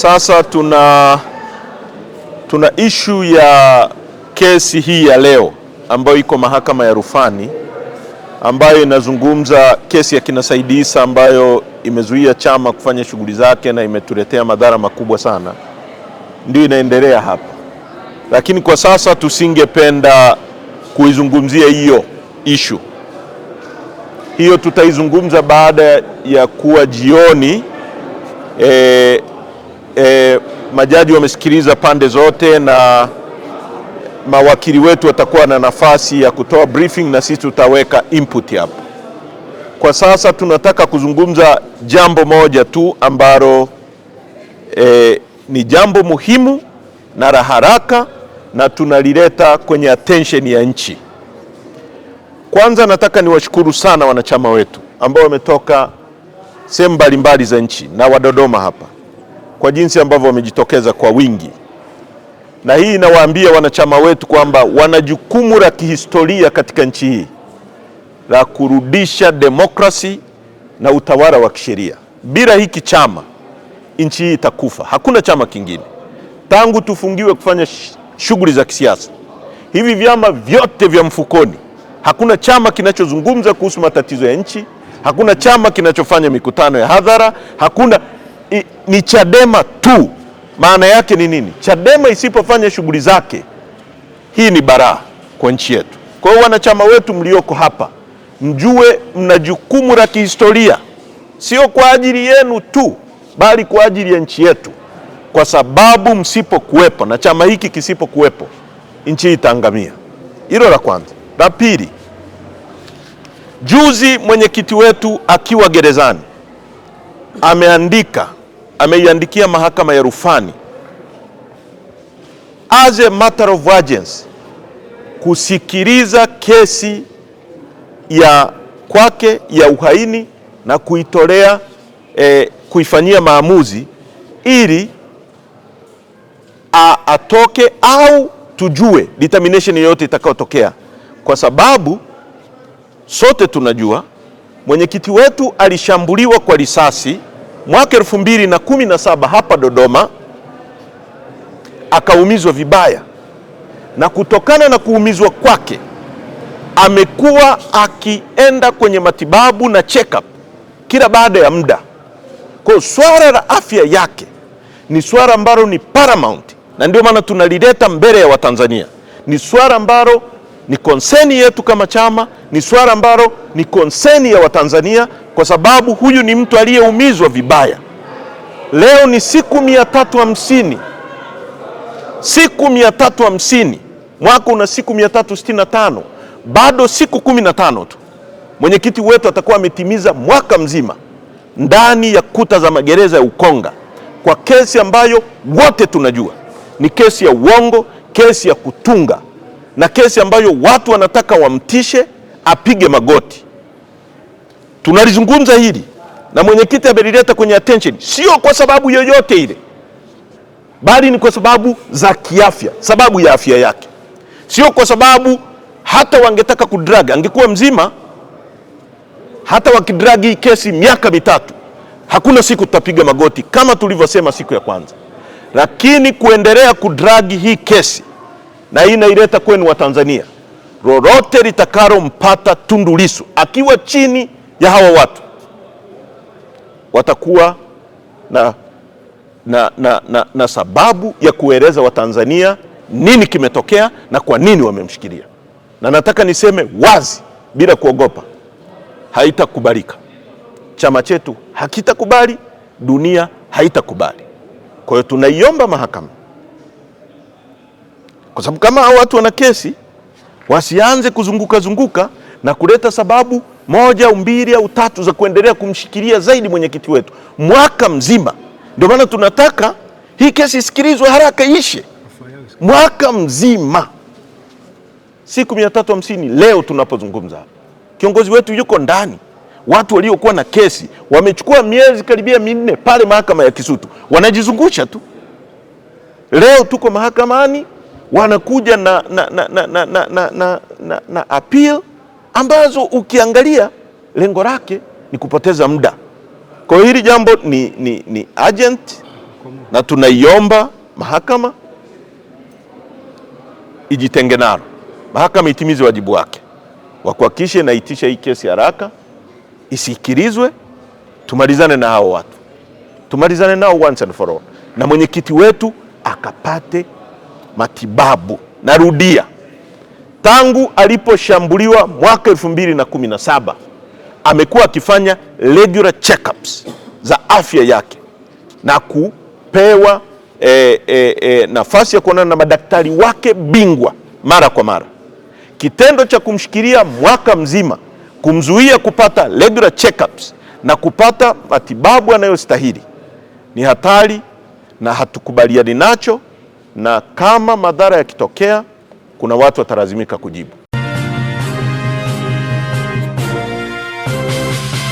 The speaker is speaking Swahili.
Sasa tuna issue ya kesi hii ya leo ambayo iko mahakama ya rufani, ambayo inazungumza kesi ya kina Said Issa ambayo imezuia chama kufanya shughuli zake na imetuletea madhara makubwa sana. Ndio inaendelea hapa, lakini kwa sasa tusingependa kuizungumzia hiyo issue. Hiyo tutaizungumza baada ya kuwa jioni majaji wamesikiliza pande zote na mawakili wetu watakuwa na nafasi ya kutoa briefing na sisi tutaweka input hapo. Kwa sasa tunataka kuzungumza jambo moja tu ambalo ni jambo muhimu na la haraka na tunalileta kwenye attention ya nchi. Kwanza nataka niwashukuru sana wanachama wetu ambao wametoka sehemu mbalimbali za nchi na wa Dodoma hapa kwa jinsi ambavyo wamejitokeza kwa wingi. Na hii inawaambia wanachama wetu kwamba wana jukumu la kihistoria katika nchi hii la kurudisha demokrasi na utawala wa kisheria. Bila hiki chama nchi hii itakufa. Hakuna chama kingine. Tangu tufungiwe kufanya shughuli za kisiasa, hivi vyama vyote vya mfukoni, hakuna chama kinachozungumza kuhusu matatizo ya nchi, hakuna chama kinachofanya mikutano ya hadhara, hakuna, ni Chadema tu. Maana yake ni nini? Chadema isipofanya shughuli zake, hii ni baraa kwa nchi yetu. Kwa hiyo wanachama wetu mlioko hapa, mjue mna jukumu la kihistoria, sio kwa ajili yenu tu, bali kwa ajili ya nchi yetu, kwa sababu msipokuwepo na chama hiki kisipokuwepo, nchi hii itaangamia. Hilo la kwanza. La pili, juzi mwenyekiti wetu akiwa gerezani ameiandikia mahakama ya rufani as a matter of urgency kusikiliza kesi ya kwake ya uhaini na kuitolea kuifanyia maamuzi ili atoke au tujue determination yoyote itakayotokea, kwa sababu sote tunajua mwenyekiti wetu alishambuliwa kwa risasi mwaka 2017 hapa Dodoma, akaumizwa vibaya, na kutokana na kuumizwa kwake amekuwa akienda kwenye matibabu na check up kila baada ya muda. Kwa swala la afya yake ni swala ambalo ni paramount, na ndio maana tunalileta mbele ya Watanzania. Ni swala ambalo ni concern yetu kama chama, ni swala ambalo ni concern ya Watanzania, kwa sababu huyu ni mtu aliyeumizwa vibaya. Leo ni siku 350, siku 350, mwaka una siku 365, bado siku 15 tu mwenyekiti wetu atakuwa ametimiza mwaka mzima ndani ya kuta za magereza ya Ukonga, kwa kesi ambayo wote tunajua ni kesi ya uongo, kesi ya kutunga, na kesi ambayo watu wanataka wamtishe apige magoti. Tunalizungumza hili na mwenyekiti amelileta kwenye attention, sio kwa sababu yoyote ile, bali ni kwa sababu za kiafya, sababu ya afya yake. Sio kwa sababu hata wangetaka kudrag, angekuwa mzima, hata wakidragi hii kesi miaka 3, hakuna siku tutapiga magoti kama tulivyosema siku ya kwanza. Lakini kuendelea kudragi hii kesi, na hii inaileta kwenu wa Tanzania, lolote litakalo mpata Tundu Lissu akiwa chini ya hawa watu, watakuwa na sababu ya kueleza Watanzania nini kimetokea na kwa nini wamemshikilia. Na nataka niseme wazi bila kuogopa, haitakubalika. Chama chetu hakitakubali, dunia haitakubali. Kwa hiyo tunaiomba mahakama, kwa sababu kama hao watu wana kesi, wasianze kuzunguka na kuleta sababu moja au mbili au tatu za kuendelea kumshikilia zaidi mwenyekiti wetu mwaka mzima. Ndio maana tunataka hii kesi isikilizwe haraka, ishe mwaka mzima, siku 350. Leo tunapozungumza kiongozi wetu yuko ndani. Watu waliokuwa na kesi wamechukua miezi karibia 4 pale mahakama ya Kisutu, wanajizungusha tu. Leo tuko mahakamani, wanakuja na appeal ambazo ukiangalia lengo lake ni kupoteza muda. Kwa hiyo hili jambo ni urgent na tunaiomba mahakama ijitenge nalo. Mahakama itimize wajibu wake wa kuhakikisha inaitisha hii kesi haraka, isikilizwe, tumalizane na hao watu, tumalizane nao once and for all, na mwenyekiti wetu akapate matibabu. Narudia, tangu aliposhambuliwa mwaka 2017 amekuwa akifanya regular checkups za afya yake na kupewa nafasi ya kuonana na madaktari wake bingwa mara kwa mara. Kitendo cha kumshikilia mwaka mzima, kumzuia kupata regular checkups na kupata matibabu yanayostahili ni hatari na hatukubaliani nacho, na kama madhara yakitokea kuna watu watalazimika kujibu.